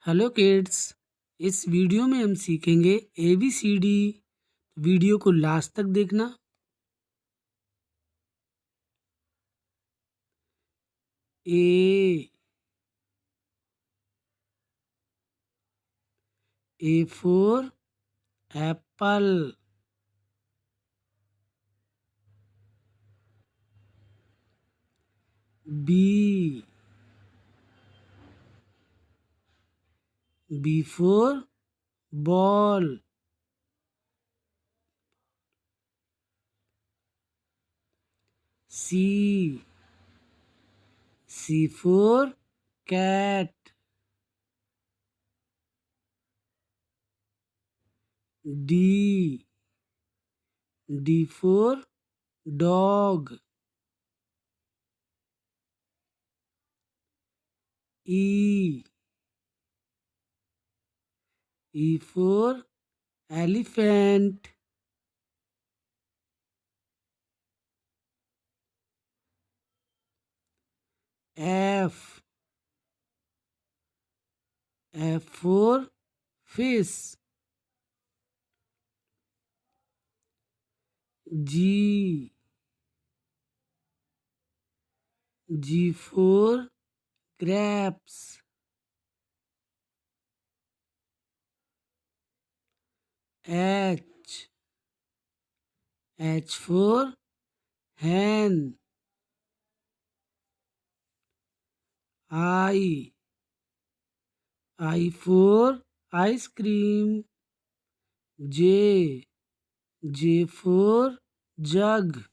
Hello kids. इस video में हम सीखेंगे ABCD। वीडियो को लास्ट तक देखना। A for apple. B for ball. C for cat. D for dog. E for elephant. F for fish. G for grapes. H for hen. I for ice cream. J for jug.